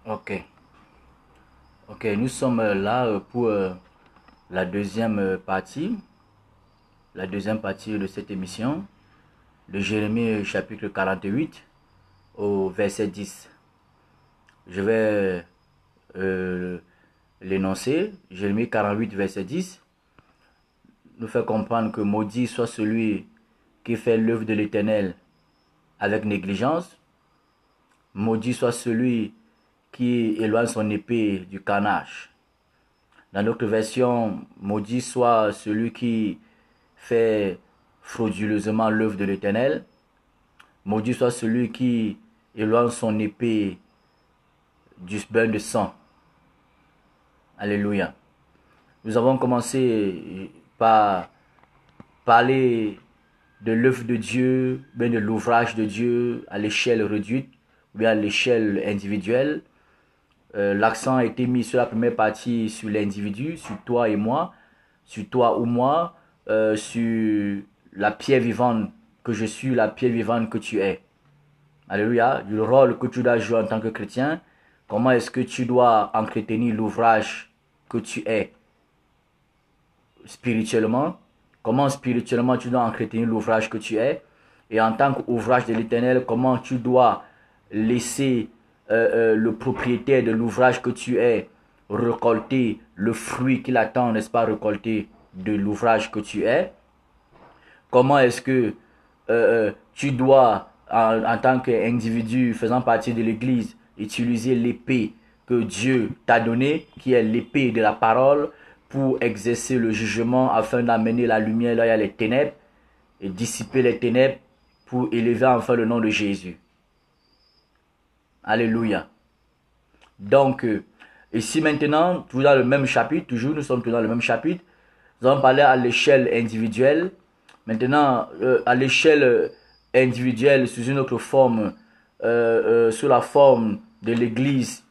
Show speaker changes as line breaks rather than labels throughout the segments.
Ok, ok, nous sommes là pour la deuxième partie de cette émission de Jérémie chapitre 48 au verset 10. Je vais euh, l'énoncer. Jérémie 48 verset 10 nous fait comprendre que maudit soit celui qui fait l'œuvre de l'Éternel avec négligence, maudit soit celui qui éloigne son épée du carnage. Dans notre version, maudit soit celui qui fait frauduleusement l'œuvre de l'Éternel. Maudit soit celui qui éloigne son épée du bain de sang. Alléluia. Nous avons commencé par parler de l'œuvre de Dieu, bien de l'ouvrage de Dieu à l'échelle réduite, ou bien à l'échelle individuelle. L'accent a été mis sur la première partie sur l'individu, sur toi et moi, sur toi ou moi, sur la pierre vivante que je suis, la pierre vivante que tu es. Alléluia. Le rôle que tu dois jouer en tant que chrétien, comment est-ce que tu dois entretenir l'ouvrage que tu es spirituellement, comment spirituellement tu dois entretenir l'ouvrage que tu es, et en tant qu'ouvrage de l'Éternel, comment tu dois laisser le propriétaire de l'ouvrage que tu es récolter le fruit qu'il attend, n'est-ce pas, récolter de l'ouvrage que tu es. Comment est-ce que tu dois, en tant qu'individu faisant partie de l'Église, utiliser l'épée que Dieu t'a donnée, qui est l'épée de la parole, pour exercer le jugement afin d'amener la lumière là où il y a les ténèbres et dissiper les ténèbres pour élever enfin le nom de Jésus. Alléluia. Donc, ici maintenant, toujours dans le même chapitre, nous sommes toujours dans le même chapitre, nous allons parler à l'échelle individuelle. Maintenant, à l'échelle individuelle, sous une autre forme, sous la forme de l'église,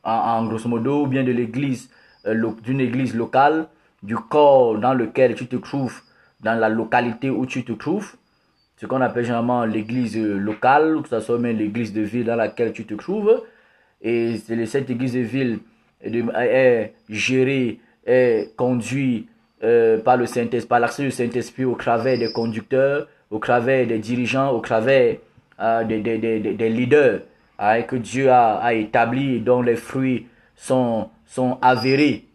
en grosso modo, ou bien de l'église, d'une église locale, du corps dans lequel tu te trouves, dans la localité où tu te trouves, ce qu'on appelle généralement l'église locale, que ce soit même l'église de ville dans laquelle tu te trouves. Et cette église de ville est gérée, est conduite par le Saint-Esprit, par l'action du Saint-Esprit au travers des conducteurs, au travers des dirigeants, au travers des leaders que Dieu a établis, dont les fruits sont avérés.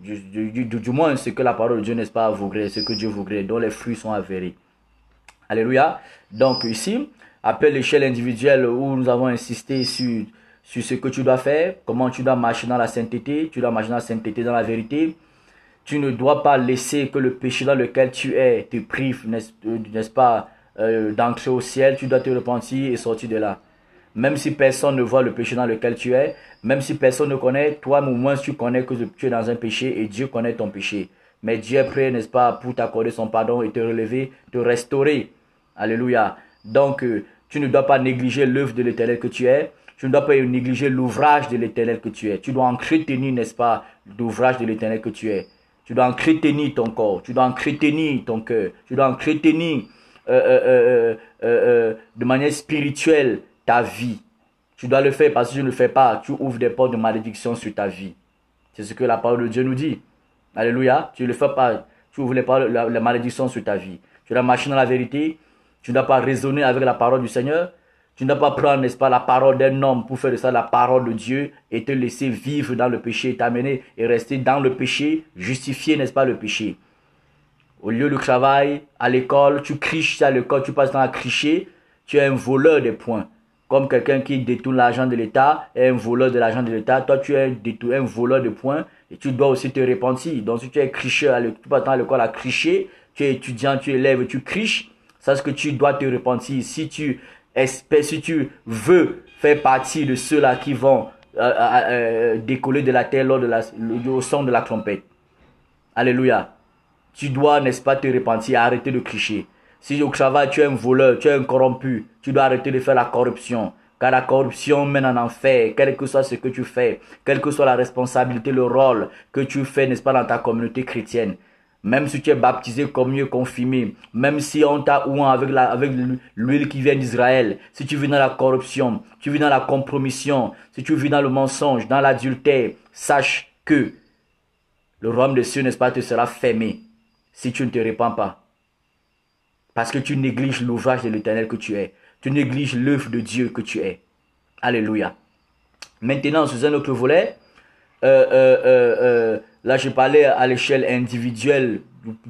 Du moins, ce que la parole de Dieu n'est pas avouée, ce que Dieu voudrait, dont les fruits sont avérés. Alléluia. Donc ici, après l'échelle individuelle où nous avons insisté sur ce que tu dois faire, comment tu dois marcher dans la sainteté, tu dois marcher dans la sainteté, dans la vérité. Tu ne dois pas laisser que le péché dans lequel tu es te prive, n'est-ce pas, d'entrer au ciel. Tu dois te repentir et sortir de là. Même si personne ne voit le péché dans lequel tu es, même si personne ne connaît, toi au moins tu connais que tu es dans un péché et Dieu connaît ton péché. Mais Dieu est prêt, n'est-ce pas, pour t'accorder son pardon et te relever, te restaurer. Alléluia. Donc, tu ne dois pas négliger l'œuvre de l'Éternel que tu es. Tu ne dois pas négliger l'ouvrage de l'Éternel que tu es. Tu dois entretenir, n'est-ce pas, l'ouvrage de l'Éternel que tu es. Tu dois entretenir ton corps. Tu dois entretenir ton cœur. Tu dois entretenir de manière spirituelle ta vie. Tu dois le faire parce que si tu ne le fais pas, tu ouvres des portes de malédiction sur ta vie. C'est ce que la parole de Dieu nous dit. Alléluia. Tu ne le fais pas, tu ouvres les malédictions sur ta vie. Tu dois marcher dans la vérité. Tu ne dois pas raisonner avec la parole du Seigneur. Tu ne dois pas prendre, n'est-ce pas, la parole d'un homme pour faire de ça la parole de Dieu et te laisser vivre dans le péché, t'amener et rester dans le péché, justifier, n'est-ce pas, le péché. Au lieu du travail, à l'école, tu criches à l'école, tu passes dans à cricher, tu es un voleur des points. Comme quelqu'un qui détourne l'argent de l'État est un voleur de l'argent de l'État, toi tu es un voleur de points et tu dois aussi te repentir. Donc si tu es cricheur, tu passes dans l'école à cricher, tu es étudiant, tu élèves, tu criches, c'est ce que tu dois te repentir. Si tu veux faire partie de ceux-là qui vont décoller de la terre lors au son de la trompette. Alléluia. Tu dois, n'est-ce pas, te repentir, arrêter de cricher. Si au travail tu es un voleur, tu es un corrompu, tu dois arrêter de faire la corruption. Car la corruption mène en enfer, quel que soit ce que tu fais, quelle que soit la responsabilité, le rôle que tu fais, n'est-ce pas, dans ta communauté chrétienne. même si tu es baptisé comme mieux confirmé, même si on t'a oué avec l'huile qui vient d'Israël, si tu vis dans la corruption, tu vis dans la compromission, si tu vis dans le mensonge, dans l'adultère, sache que le royaume des cieux, n'est-ce pas, te sera fermé si tu ne te répands pas. Parce que tu négliges l'ouvrage de l'Éternel que tu es. Tu négliges l'œuvre de Dieu que tu es. Alléluia. Maintenant, sous un autre volet, là je parlais à l'échelle individuelle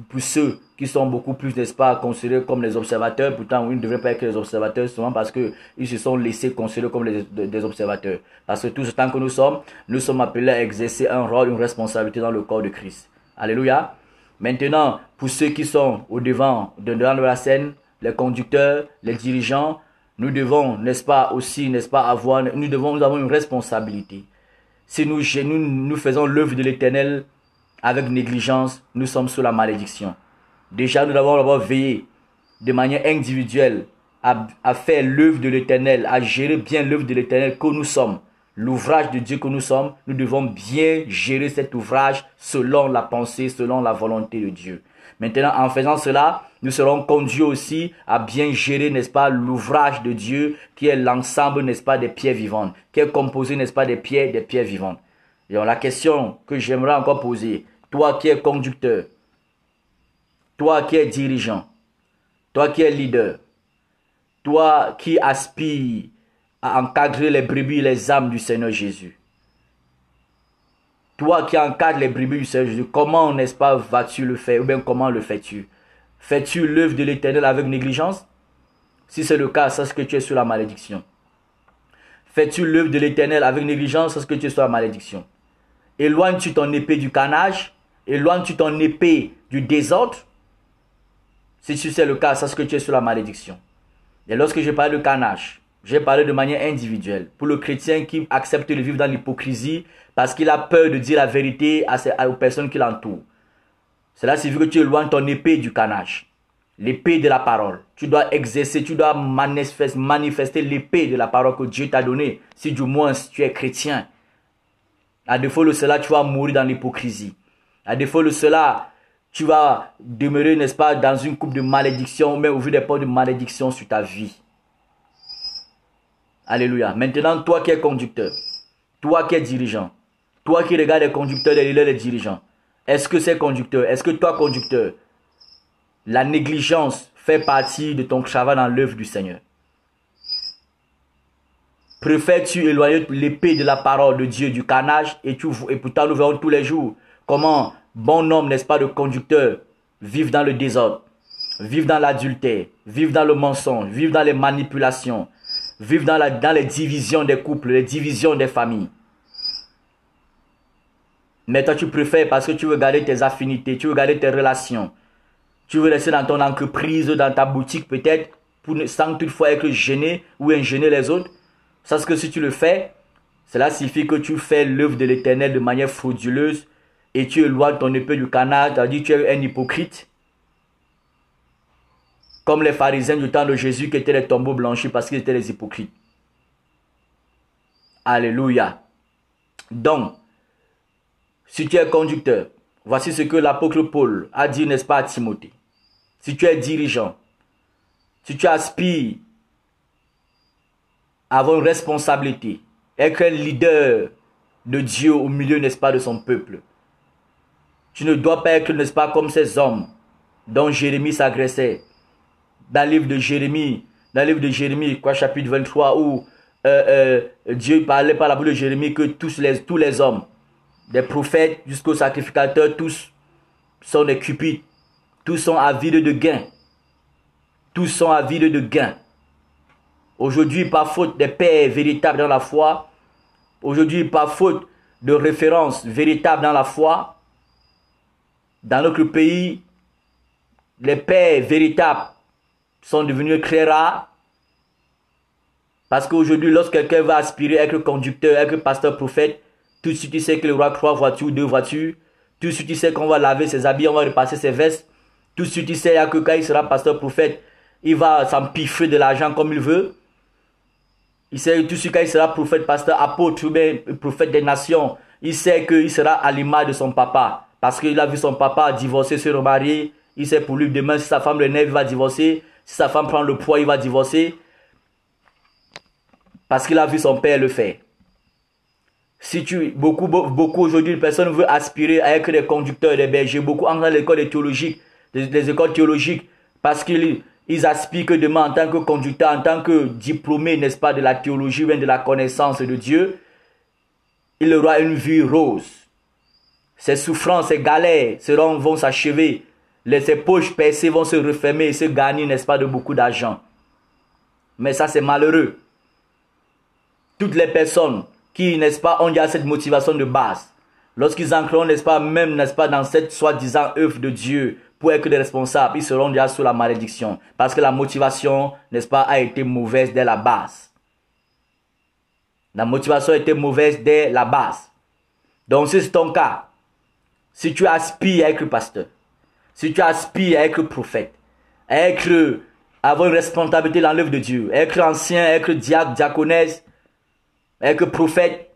pour ceux qui sont beaucoup plus, n'est-ce pas, considérés comme les observateurs. Pourtant, ils ne devraient pas être les observateurs seulement parce qu'ils se sont laissés considérer comme des observateurs. Parce que tout ce temps que nous sommes appelés à exercer un rôle, une responsabilité dans le corps de Christ. Alléluia. Maintenant, pour ceux qui sont au devant de la scène, les conducteurs, les dirigeants, nous devons, n'est-ce pas, aussi, n'est-ce pas, nous avons une responsabilité. Si nous faisons l'œuvre de l'Éternel avec négligence, nous sommes sous la malédiction. Déjà, nous devons d'abord veiller de manière individuelle à faire l'œuvre de l'Éternel, à gérer bien l'œuvre de l'Éternel que nous sommes. L'ouvrage de Dieu que nous sommes, nous devons bien gérer cet ouvrage selon la pensée, selon la volonté de Dieu. Maintenant, en faisant cela, nous serons conduits aussi à bien gérer, n'est-ce pas, l'ouvrage de Dieu qui est l'ensemble, n'est-ce pas, des pierres vivantes, qui est composé, n'est-ce pas, des pierres vivantes. Et donc, la question que j'aimerais encore poser, toi qui es conducteur, toi qui es dirigeant, toi qui es leader, toi qui aspires à encadrer les brebis et les âmes du Seigneur Jésus. Toi qui encadres les brebis du Seigneur Jésus, comment, n'est-ce pas, vas-tu le faire? Ou bien comment le fais-tu? Fais-tu l'œuvre de l'Éternel avec négligence? Si c'est le cas, sache que tu es sous la malédiction. Fais-tu l'œuvre de l'Éternel avec négligence? Sache que tu es sous la malédiction. Éloignes-tu ton épée du carnage? Éloignes-tu ton épée du désordre? Si c'est le cas, sache que tu es sous la malédiction. Et lorsque je parle de carnage, j'ai parlé de manière individuelle. Pour le chrétien qui accepte de vivre dans l'hypocrisie parce qu'il a peur de dire la vérité aux personnes qui l'entourent. Cela signifie que tu éloignes ton épée du carnage. L'épée de la parole. Tu dois exercer, tu dois manifester l'épée de la parole que Dieu t'a donnée. Si du moins tu es chrétien. À défaut de cela, tu vas mourir dans l'hypocrisie. À défaut de cela, tu vas demeurer, n'est-ce pas, dans une coupe de malédiction, mais ouvrir des portes de malédiction sur ta vie. Alléluia. Maintenant, toi qui es conducteur, toi qui es dirigeant, toi qui regardes les conducteurs, les leaders, les dirigeants, est-ce que ces conducteurs, est-ce que toi conducteur, la négligence fait partie de ton travail dans l'œuvre du Seigneur? Préfères-tu éloigner l'épée de la parole de Dieu du carnage et pourtant nous verrons tous les jours comment bon nombre, n'est-ce pas, de conducteurs vivent dans le désordre, vivent dans l'adultère, vivent dans le mensonge, vivent dans les manipulations, vivent dans les divisions des couples, les divisions des familles. Mais toi tu préfères parce que tu veux garder tes affinités, tu veux garder tes relations. Tu veux rester dans ton entreprise, dans ta boutique peut-être, sans toutefois être gêné ou ingêner les autres. Sache que si tu le fais, cela signifie que tu fais l'œuvre de l'Éternel de manière frauduleuse et tu éloignes ton épée du canard, c'est-à-dire tu es un hypocrite. Comme les pharisiens du temps de Jésus qui étaient les tombeaux blanchis parce qu'ils étaient les hypocrites. Alléluia. Donc, si tu es conducteur, voici ce que l'apôtre Paul a dit, n'est-ce pas, à Timothée. Si tu es dirigeant, si tu aspires à avoir une responsabilité, être un leader de Dieu au milieu, n'est-ce pas, de son peuple, tu ne dois pas être, n'est-ce pas, comme ces hommes dont Jérémie s'agressait. Dans le livre de Jérémie, quoi, chapitre 23, où Dieu parlait par la bouche de Jérémie que tous les hommes, des prophètes jusqu'aux sacrificateurs, tous sont des cupides. Tous sont avides de gain. Tous sont avides de gain. Aujourd'hui, par faute des pères véritables dans la foi, aujourd'hui, par faute de références véritables dans la foi, dans notre pays, les pères véritables sont devenus très rares. Parce qu'aujourd'hui, lorsque quelqu'un va aspirer à être conducteur, à être pasteur prophète, tout de suite, tu sais qu'il aura 3 voitures, 2 voitures. Tout de suite, tu sais qu'on va laver ses habits, on va repasser ses vestes. Tout de suite, tu sais que quand il sera pasteur prophète, il va s'empiffrer de l'argent comme il veut. Il sait tout de suite quand il sera prophète, pasteur, apôtre, ou bien prophète des nations. Il sait qu'il sera à l'image de son papa. parce qu'il a vu son papa divorcer, se remarier. Il sait pour lui demain, si sa femme le nerf, il va divorcer. Si sa femme prend le poids, il va divorcer. Parce qu'il a vu son père le faire. Si beaucoup aujourd'hui, personne veut aspirer à être des conducteurs, des bergers. Beaucoup entrent dans l'école théologique, les écoles théologiques, parce qu'ils aspirent que demain, en tant que conducteur, en tant que diplômé, n'est-ce pas, de la théologie, même de la connaissance de Dieu, il aura une vie rose. Ses souffrances, ses galères vont s'achever. Ses poches percées vont se refermer et se gagner, n'est-ce pas, de beaucoup d'argent. Mais ça, c'est malheureux. Toutes les personnes qui, n'est-ce pas, ont déjà cette motivation de base, lorsqu'ils entreront, n'est-ce pas, même, n'est-ce pas, dans cette soi-disant œuvre de Dieu pour être des responsables, ils seront déjà sous la malédiction. Parce que la motivation, n'est-ce pas, a été mauvaise dès la base. La motivation a été mauvaise dès la base. Donc, si c'est ton cas, si tu aspires à être pasteur, si tu aspires à être prophète, à avoir une responsabilité dans l'œuvre de Dieu, à être ancien, à être diacre, diaconesse, à être prophète,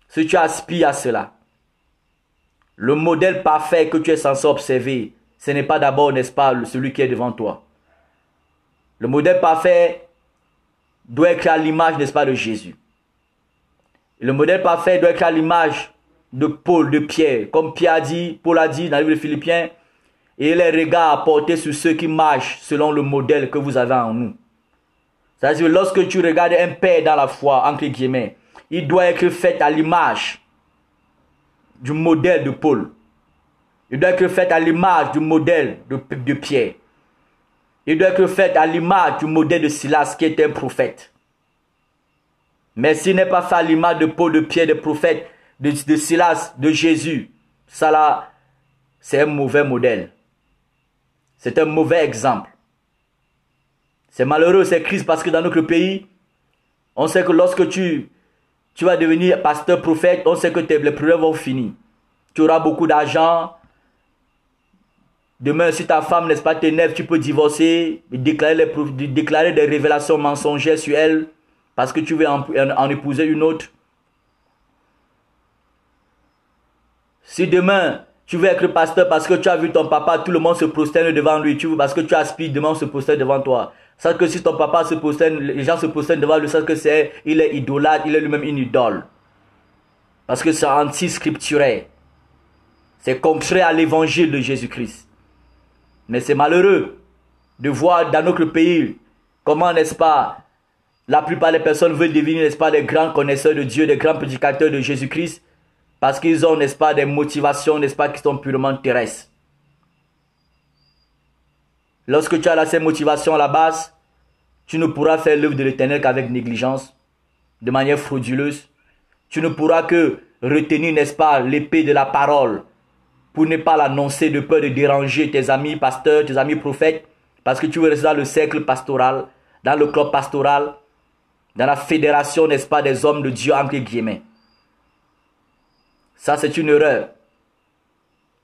si tu aspires à cela, le modèle parfait que tu es censé observer, ce n'est pas d'abord, n'est-ce pas, celui qui est devant toi. Le modèle parfait doit être à l'image, n'est-ce pas, de Jésus. Et le modèle parfait doit être à l'image de Paul, de Pierre. Comme Paul a dit dans le livre de Philippiens, et les regards portés sur ceux qui marchent selon le modèle que vous avez en nous. C'est-à-dire, lorsque tu regardes un père dans la foi, entre guillemets, il doit être fait à l'image du modèle de Paul. Il doit être fait à l'image du modèle de Pierre. Il doit être fait à l'image du modèle de Silas, qui est un prophète. Mais s'il n'est pas fait à l'image de Paul, de Pierre, de prophète, de Silas, de Jésus, ça là, c'est un mauvais modèle. C'est un mauvais exemple. C'est malheureux, c'est triste parce que dans notre pays, on sait que lorsque tu vas devenir pasteur, prophète, on sait que les problèmes vont finir. Tu auras beaucoup d'argent. Demain, si ta femme, n'est-ce pas, t'énerve, tu peux divorcer, déclarer des révélations mensongères sur elle parce que tu veux en épouser une autre. Si demain, tu veux être pasteur parce que tu as vu ton papa, tout le monde se prosterne devant lui, parce que tu aspires, demain on se prosterne devant toi. Sache que si ton papa se prosterne, les gens se prosternent devant lui, sache que il est idolâtre, il est lui-même une idole. Parce que c'est anti-scripturaire. C'est contraire à l'évangile de Jésus-Christ. Mais c'est malheureux de voir dans notre pays comment, n'est-ce pas, la plupart des personnes veulent devenir, n'est-ce pas, des grands connaisseurs de Dieu, des grands prédicateurs de Jésus-Christ, parce qu'ils ont, n'est-ce pas, des motivations, n'est-ce pas, qui sont purement terrestres. Lorsque tu as ces motivations à la base, tu ne pourras faire l'œuvre de l'Éternel qu'avec négligence, de manière frauduleuse. Tu ne pourras que retenir, n'est-ce pas, l'épée de la parole pour ne pas l'annoncer de peur de déranger tes amis pasteurs, tes amis prophètes, parce que tu veux rester dans le cercle pastoral, dans le club pastoral, dans la fédération, n'est-ce pas, des hommes de Dieu, entre guillemets. Ça, c'est une erreur.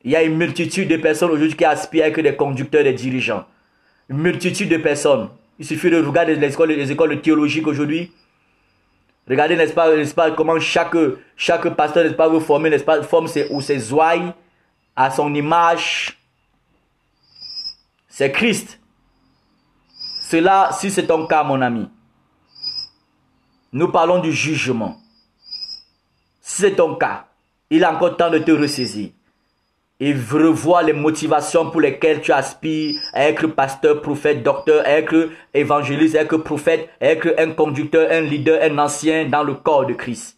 Il y a une multitude de personnes aujourd'hui qui aspirent à être des conducteurs, des dirigeants. Une multitude de personnes. Il suffit de regarder les écoles théologiques aujourd'hui. Regardez, n'est-ce pas, comment chaque pasteur, n'est-ce pas, veut former, n'est-ce pas, forme ses ouailles à son image. C'est Christ. Cela, si c'est ton cas, mon ami, nous parlons du jugement. Si c'est ton cas, il est encore temps de te ressaisir et revoir les motivations pour lesquelles tu aspires à être pasteur, prophète, docteur, à être évangéliste, à être prophète, à être un conducteur, un leader, un ancien dans le corps de Christ.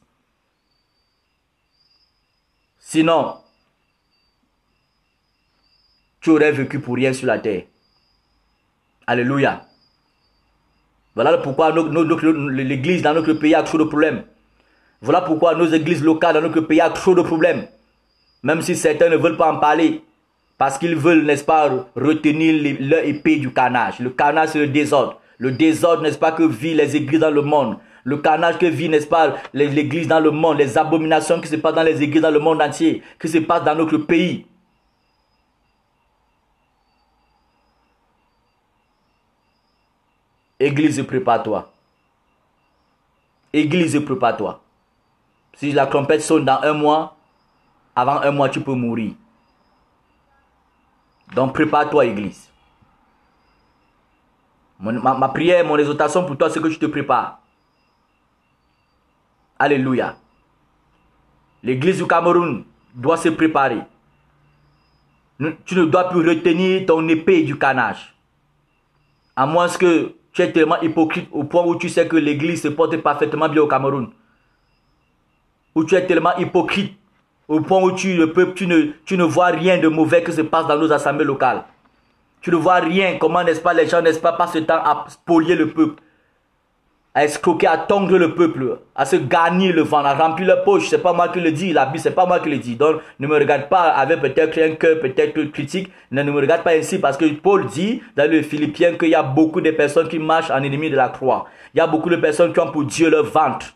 Sinon, tu aurais vécu pour rien sur la terre. Alléluia. Voilà pourquoi l'église dans notre pays a trop de problèmes. Voilà pourquoi nos églises locales dans notre pays a trop de problèmes. Même si certains ne veulent pas en parler. Parce qu'ils veulent, n'est-ce pas, retenir leur épée du carnage. Le carnage, c'est le désordre. Le désordre, n'est-ce pas, que vivent les églises dans le monde. Le carnage que vit, n'est-ce pas, l'église dans le monde. Les abominations qui se passent dans les églises dans le monde entier. Qui se passent dans notre pays. Église, prépare-toi. Église, prépare-toi. Si la trompette sonne dans un mois, avant un mois, tu peux mourir. Donc prépare-toi, Église. Ma prière, mon exhortation pour toi, c'est que tu te prépares. Alléluia. L'Église du Cameroun doit se préparer. Tu ne dois plus retenir ton épée du canage. À moins que tu es tellement hypocrite au point où tu sais que l'Église se porte parfaitement bien au Cameroun. Où tu es tellement hypocrite au point où tu ne vois rien de mauvais que se passe dans nos assemblées locales. Tu ne vois rien, comment n'est-ce pas les gens, n'est-ce pas, passent le temps à spolier le peuple, à escroquer, à tondre le peuple, à se gagner le ventre, à remplir leur poche. C'est pas moi qui le dis, la Bible, c'est pas moi qui le dis. Donc ne me regarde pas avec peut-être un cœur peut-être critique, ne me regarde pas ainsi, parce que Paul dit dans le Philippiens qu'il y a beaucoup de personnes qui marchent en ennemi de la croix. Il y a beaucoup de personnes qui ont pour Dieu leur ventre.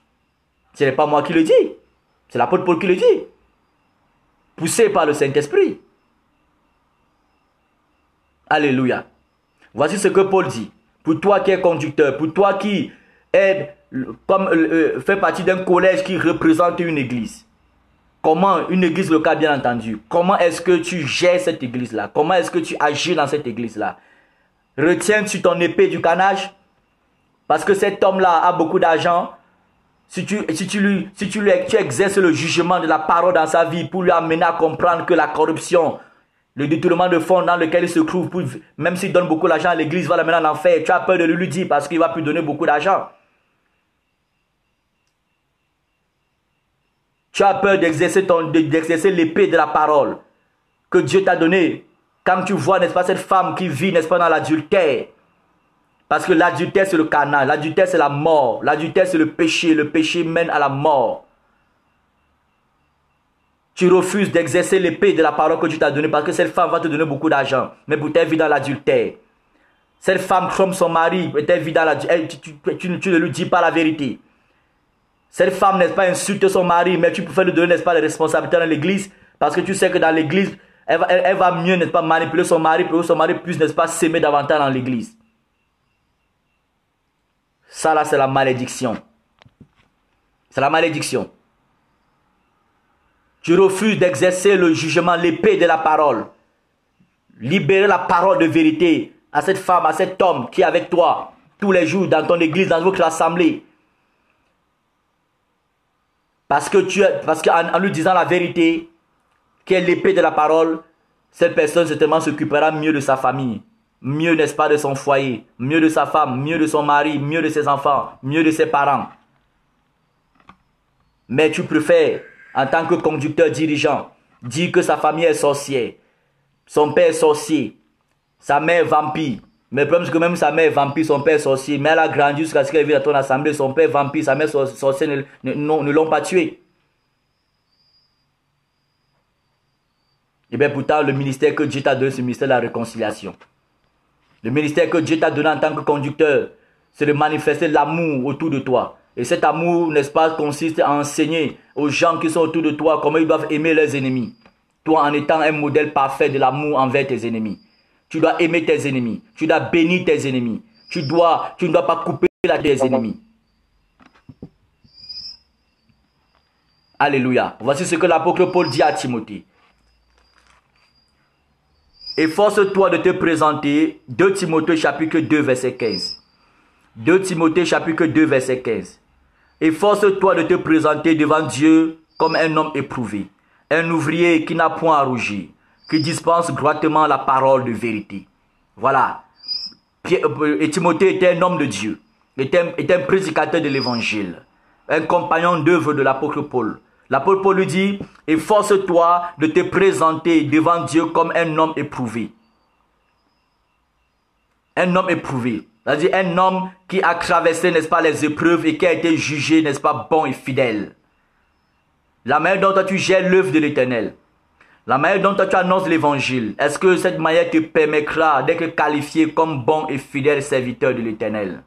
Ce n'est pas moi qui le dis, c'est l'apôtre Paul qui le dit, poussé par le Saint-Esprit. Alléluia. Voici ce que Paul dit. Pour toi qui es conducteur, pour toi qui fait partie d'un collège qui représente une église. Comment, une église locale bien entendu. Comment est-ce que tu gères cette église-là? Comment est-ce que tu agis dans cette église-là? Retiens-tu ton épée du canage? Parce que cet homme-là a beaucoup d'argent. Si tu exerces le jugement de la parole dans sa vie pour lui amener à comprendre que la corruption, le détournement de fonds dans lequel il se trouve, même s'il donne beaucoup d'argent à l'église, va l'amener en enfer. Tu as peur de lui dire parce qu'il va plus donner beaucoup d'argent. Tu as peur d'exercer l'épée de la parole que Dieu t'a donnée. Quand tu vois, n'est-ce pas, cette femme qui vit, n'est-ce pas, dans l'adultère. Parce que l'adultère, c'est le canal. L'adultère, c'est la mort. L'adultère, c'est le péché. Le péché mène à la mort. Tu refuses d'exercer l'épée de la parole que Dieu t'a donnée parce que cette femme va te donner beaucoup d'argent. Mais pour t'être vie dans l'adultère. Cette femme trompe son mari. Tu ne lui dis pas la vérité. Cette femme, n'est-ce pas, insulte son mari. Mais tu préfères lui donner, n'est-ce pas, les responsabilités dans l'église. Parce que tu sais que dans l'église, elle va mieux, n'est-ce pas, manipuler son mari. Pour que son mari puisse, n'est-ce pas, s'aimer davantage dans l'église. Ça là, c'est la malédiction. C'est la malédiction. Tu refuses d'exercer le jugement, l'épée de la parole. Libérer la parole de vérité à cette femme, à cet homme qui est avec toi tous les jours dans ton église, dans votre assemblée. Parce qu'en lui disant la vérité, qui est l'épée de la parole, cette personne certainement s'occupera mieux de sa famille. Mieux, n'est-ce pas, de son foyer, mieux de sa femme, mieux de son mari, mieux de ses enfants, mieux de ses parents. Mais tu préfères, en tant que conducteur dirigeant, dire que sa famille est sorcière, son père est sorcier, sa mère est vampire. Mais le problème c'est que même sa mère est vampire, son père est sorcier, mais elle a grandi jusqu'à ce qu'elle vive dans ton assemblée, son père est vampire, sa mère sorcière ne l'ont pas tué. Et bien pourtant, le ministère que Dieu t'a donné, c'est le ministère de la réconciliation. Le ministère que Dieu t'a donné en tant que conducteur, c'est de manifester l'amour autour de toi. Et cet amour, n'est-ce pas, consiste à enseigner aux gens qui sont autour de toi comment ils doivent aimer leurs ennemis. Toi, en étant un modèle parfait de l'amour envers tes ennemis. Tu dois aimer tes ennemis. Tu dois bénir tes ennemis. Tu ne dois pas couper la tes ennemis. Alléluia. Voici ce que l'apôtre Paul dit à Timothée. Efforce-toi de te présenter. 2 Timothée chapitre 2 verset 15. 2 Timothée chapitre 2 verset 15. Efforce-toi de te présenter devant Dieu comme un homme éprouvé. Un ouvrier qui n'a point à rougir. Qui dispense droitement la parole de vérité. Voilà. Et Timothée était un homme de Dieu. Était un prédicateur de l'évangile. Un compagnon d'œuvre de l'apôtre Paul. L'apôtre Paul lui dit, efforce-toi de te présenter devant Dieu comme un homme éprouvé. Un homme éprouvé. C'est-à-dire un homme qui a traversé, n'est-ce pas, les épreuves et qui a été jugé, n'est-ce pas, bon et fidèle. La manière dont toi tu gères l'œuvre de l'Éternel. La manière dont toi tu annonces l'évangile. Est-ce que cette manière te permettra d'être qualifié comme bon et fidèle serviteur de l'Éternel?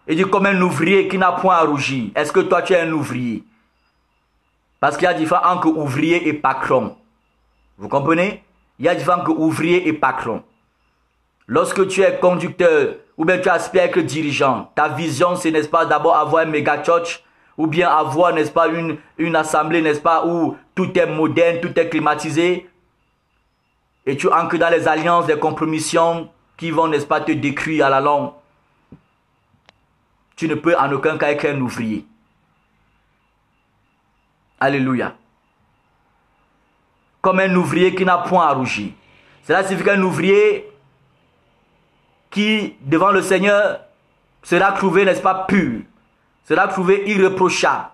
Il dit comme un ouvrier qui n'a point à rougir. Est-ce que toi tu es un ouvrier? Parce qu'il y a différence entre ouvrier et patron. Vous comprenez? Il y a différence entre ouvrier et patron. Lorsque tu es conducteur ou bien tu aspires à être dirigeant, ta vision c'est, n'est-ce pas, d'abord avoir un méga church ou bien avoir, n'est-ce pas, une assemblée, n'est-ce pas, où tout est moderne, tout est climatisé. et tu ancres dans les alliances, des compromissions qui vont, n'est-ce pas, te détruire à la longue, tu ne peux en aucun cas être un ouvrier. Alléluia. Comme un ouvrier qui n'a point à rougir. Cela signifie qu'un ouvrier qui, devant le Seigneur, sera trouvé, n'est-ce pas, pur, sera trouvé irréprochable.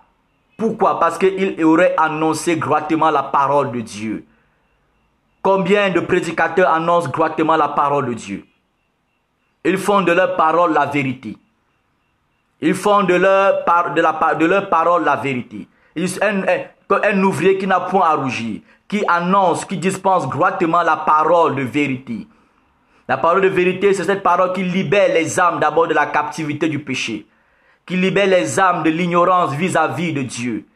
Pourquoi? Parce qu'il aurait annoncé droitement la parole de Dieu. Combien de prédicateurs annoncent droitement la parole de Dieu? Ils font de leur parole la vérité. Ils font de leur parole la vérité. Un ouvrier qui n'a point à rougir, qui annonce, qui dispense droitement la parole de vérité. La parole de vérité, c'est cette parole qui libère les âmes d'abord de la captivité du péché, qui libère les âmes de l'ignorance vis-à-vis de Dieu,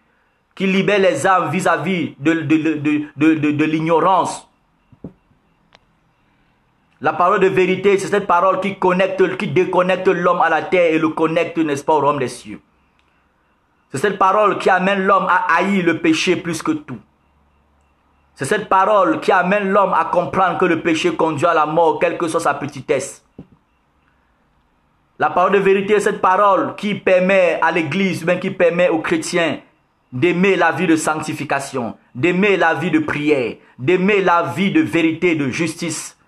qui libère les âmes vis-à-vis de l'ignorance. La parole de vérité, c'est cette parole qui déconnecte l'homme à la terre et le connecte, n'est-ce pas, au royaume des cieux. C'est cette parole qui amène l'homme à haïr le péché plus que tout. C'est cette parole qui amène l'homme à comprendre que le péché conduit à la mort, quelle que soit sa petitesse. La parole de vérité est cette parole qui permet à l'Église, même qui permet aux chrétiens d'aimer la vie de sanctification, d'aimer la vie de prière, d'aimer la vie de vérité, de justice.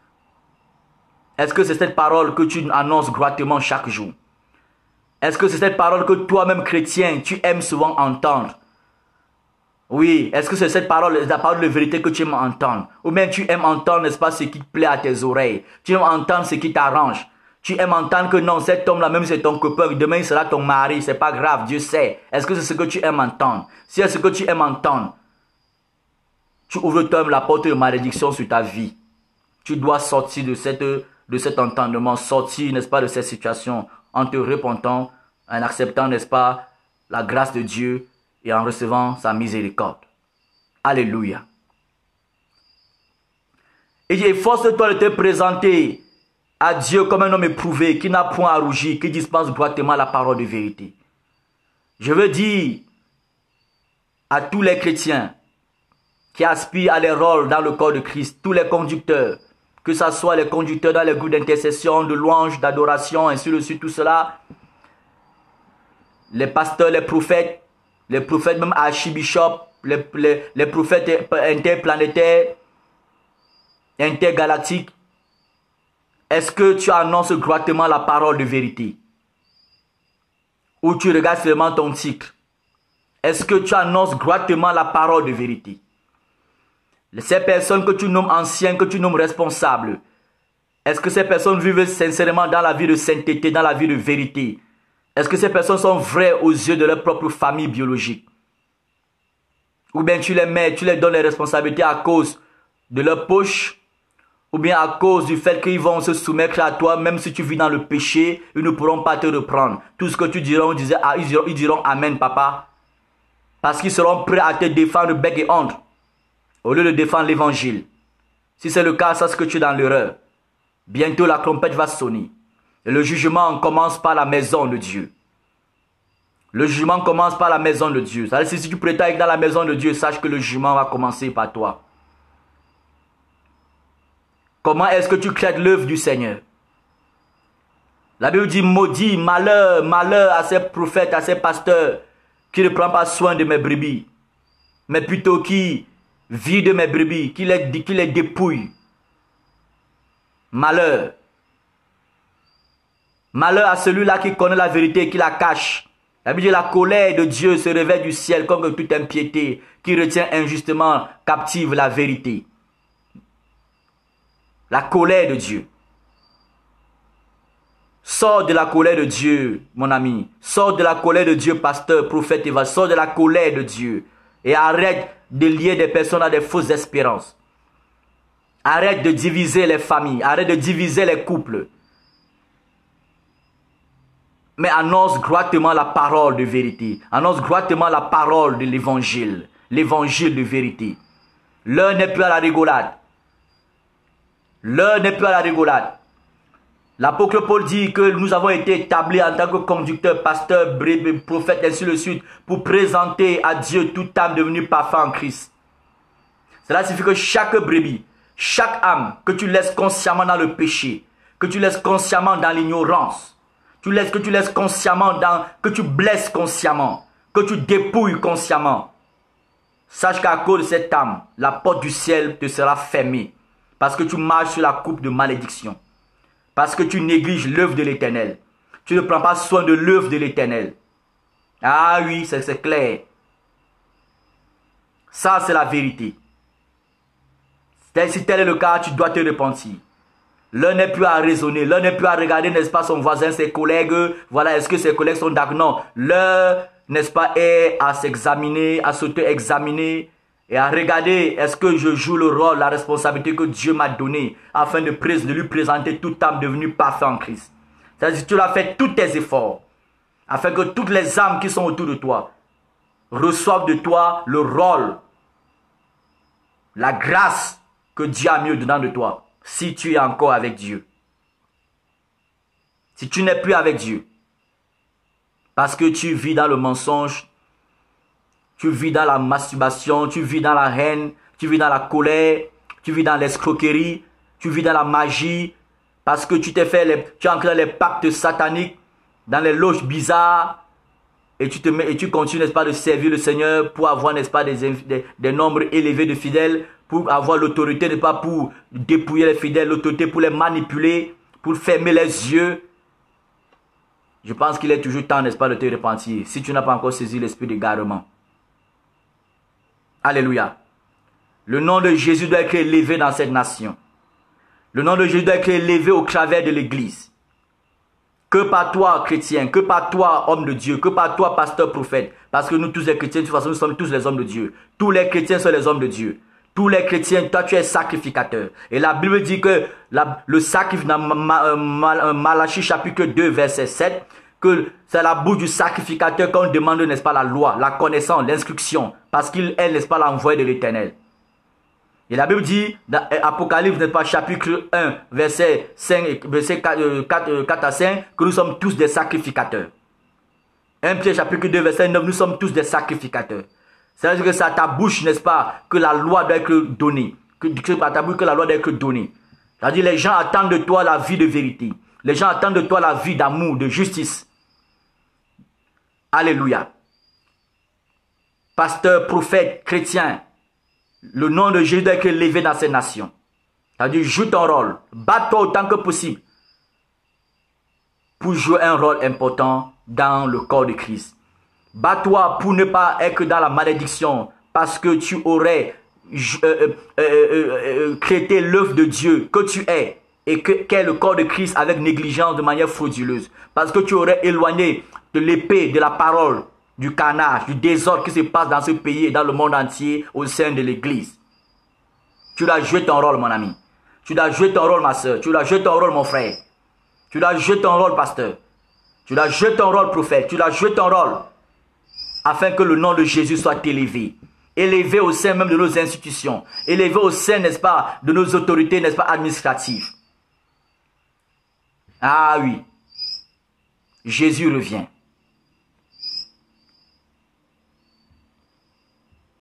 Est-ce que c'est cette parole que tu annonces droitement chaque jour? Est-ce que c'est cette parole que toi-même chrétien, tu aimes souvent entendre? Oui, est-ce que c'est cette parole, la parole de vérité que tu aimes entendre? Ou bien tu aimes entendre, n'est-ce pas, ce qui te plaît à tes oreilles? Tu aimes entendre ce qui t'arrange? Tu aimes entendre que non, cet homme-là, même si c'est ton copain, demain il sera ton mari, c'est pas grave, Dieu sait. Est-ce que c'est ce que tu aimes entendre? Si c'est ce que tu aimes entendre, tu ouvres toi-même la porte de malédiction sur ta vie. Tu dois sortir de cet entendement, sortir, n'est-ce pas, de cette situation, en te repentant, en acceptant, n'est-ce pas, la grâce de Dieu et en recevant sa miséricorde. Alléluia. Et efforce-toi de te présenter à Dieu comme un homme éprouvé, qui n'a point à rougir, qui dispense droitement la parole de vérité. Je veux dire à tous les chrétiens qui aspirent à les rôles dans le corps de Christ, tous les conducteurs, que ce soit les conducteurs dans les groupes d'intercession, de louange, d'adoration, ainsi de suite, tout cela, les pasteurs, les prophètes même archibishops, les prophètes interplanétaires, intergalactiques. Est-ce que tu annonces droitement la parole de vérité? Ou tu regardes seulement ton titre? Est-ce que tu annonces droitement la parole de vérité? Ces personnes que tu nommes anciens, que tu nommes responsables, est-ce que ces personnes vivent sincèrement dans la vie de sainteté, dans la vie de vérité? Est-ce que ces personnes sont vraies aux yeux de leur propre famille biologique? Ou bien tu les mets, tu les donnes les responsabilités à cause de leur poche, ou bien à cause du fait qu'ils vont se soumettre à toi, même si tu vis dans le péché, ils ne pourront pas te reprendre. Tout ce que tu diras, ils diront Amen, papa. Parce qu'ils seront prêts à te défendre bec et ongle, au lieu de défendre l'évangile. Si c'est le cas, sache que tu es dans l'erreur. Bientôt la trompette va sonner. Et le jugement commence par la maison de Dieu. Le jugement commence par la maison de Dieu. C'est-à-dire, si tu prétends être dans la maison de Dieu, sache que le jugement va commencer par toi. Comment est-ce que tu crées l'œuvre du Seigneur? La Bible dit maudit, malheur, malheur à ces prophètes, à ces pasteurs qui ne prennent pas soin de mes brebis, mais plutôt qui vident mes brebis, qui les dépouillent. Malheur. Malheur à celui-là qui connaît la vérité et qui la cache. La Bible dit la colère de Dieu se révèle du ciel comme toute impiété qui retient injustement captive la vérité. La colère de Dieu. Sors de la colère de Dieu, mon ami. Sors de la colère de Dieu, pasteur, prophète, évangéliste. Sors de la colère de Dieu. Et arrête de lier des personnes à des fausses espérances. Arrête de diviser les familles. Arrête de diviser les couples. Mais annonce droitement la parole de vérité. Annonce droitement la parole de l'évangile. L'évangile de vérité. L'heure n'est plus à la rigolade. L'heure n'est plus à la rigolade. L'apôtre Paul dit que nous avons été établis en tant que conducteurs, pasteurs, prophètes, ainsi de suite, pour présenter à Dieu toute âme devenue parfaite en Christ. Cela signifie que chaque brebis, Chaque âme que tu laisses consciemment dans le péché, que tu laisses consciemment dans l'ignorance, que tu laisses consciemment que tu blesses consciemment, que tu dépouilles consciemment, sache qu'à cause de cette âme, la porte du ciel te sera fermée. Parce que tu marches sur la coupe de malédiction. Parce que tu négliges l'œuvre de l'Éternel. Tu ne prends pas soin de l'œuvre de l'Éternel. Ah oui, c'est clair. Ça, c'est la vérité. Si tel est le cas, tu dois te repentir. L'un n'est plus à raisonner, l'un n'est plus à regarder, n'est-ce pas, son voisin, ses collègues. Voilà, est-ce que ses collègues sont d'accord? Non. L'un, n'est-ce pas, est à s'examiner, à s'auto-examiner et à regarder, est-ce que je joue le rôle, la responsabilité que Dieu m'a donnée afin de lui présenter toute âme devenue parfaite en Christ. C'est-à-dire que tu as fait tous tes efforts afin que toutes les âmes qui sont autour de toi reçoivent de toi le rôle, la grâce que Dieu a mis au-dedans de toi, si tu es encore avec Dieu. Si tu n'es plus avec Dieu, parce que tu vis dans le mensonge, tu vis dans la masturbation, tu vis dans la haine, tu vis dans la colère, tu vis dans l'escroquerie, tu vis dans la magie, parce que tu as ancré les pactes sataniques, dans les loges bizarres, et tu continues, n'est-ce pas, de servir le Seigneur pour avoir, n'est-ce pas, des nombres élevés de fidèles, pour avoir l'autorité, n'est-ce pas, pour dépouiller les fidèles, l'autorité pour les manipuler, pour fermer les yeux. Je pense qu'il est toujours temps, n'est-ce pas, de te repentir, si tu n'as pas encore saisi l'esprit d'égarement. Alléluia. Le nom de Jésus doit être élevé dans cette nation. Le nom de Jésus doit être élevé au travers de l'église. Que par toi, chrétien, que par toi, homme de Dieu, que par toi, pasteur, prophète. Parce que nous tous les chrétiens, de toute façon, nous sommes tous les hommes de Dieu. Tous les chrétiens sont les hommes de Dieu. Tous les chrétiens, toi, tu es sacrificateur. Et la Bible dit que le sacrifice dans Malachie chapitre 2, verset 7, que c'est la bouche du sacrificateur qu'on demande, n'est-ce pas, la loi, la connaissance, l'instruction. Parce qu'il est, n'est-ce pas, l'envoyé de l'Éternel. Et la Bible dit, dans Apocalypse, n'est-ce pas, chapitre 1, verset 4 à 5, que nous sommes tous des sacrificateurs. 1 Pierre chapitre 2, verset 9, nous sommes tous des sacrificateurs. C'est-à-dire que c'est à ta bouche, n'est-ce pas, que la loi doit être donnée. Que à ta bouche que la loi doit être donnée. C'est-à-dire les gens attendent de toi la vie de vérité. Les gens attendent de toi la vie d'amour, de justice. Alléluia. Pasteur, prophète, chrétien, le nom de Jésus doit être élevé dans ces nations. C'est-à-dire, joue ton rôle. Bats-toi autant que possible pour jouer un rôle important dans le corps de Christ. Bats-toi pour ne pas être dans la malédiction parce que tu aurais créé l'œuvre de Dieu que tu es et qu'est le corps de Christ avec négligence de manière frauduleuse. Parce que tu aurais éloigné de l'épée, de la parole, du carnage, du désordre qui se passe dans ce pays et dans le monde entier au sein de l'église. Tu dois jouer ton rôle, mon ami. Tu dois jouer ton rôle, ma soeur. Tu dois jouer ton rôle, mon frère. Tu dois jouer ton rôle, pasteur. Tu dois jouer ton rôle, prophète. Tu dois jouer ton rôle afin que le nom de Jésus soit élevé. Élevé au sein même de nos institutions. Élevé au sein, n'est-ce pas, de nos autorités, n'est-ce pas, administratives. Ah oui. Jésus revient.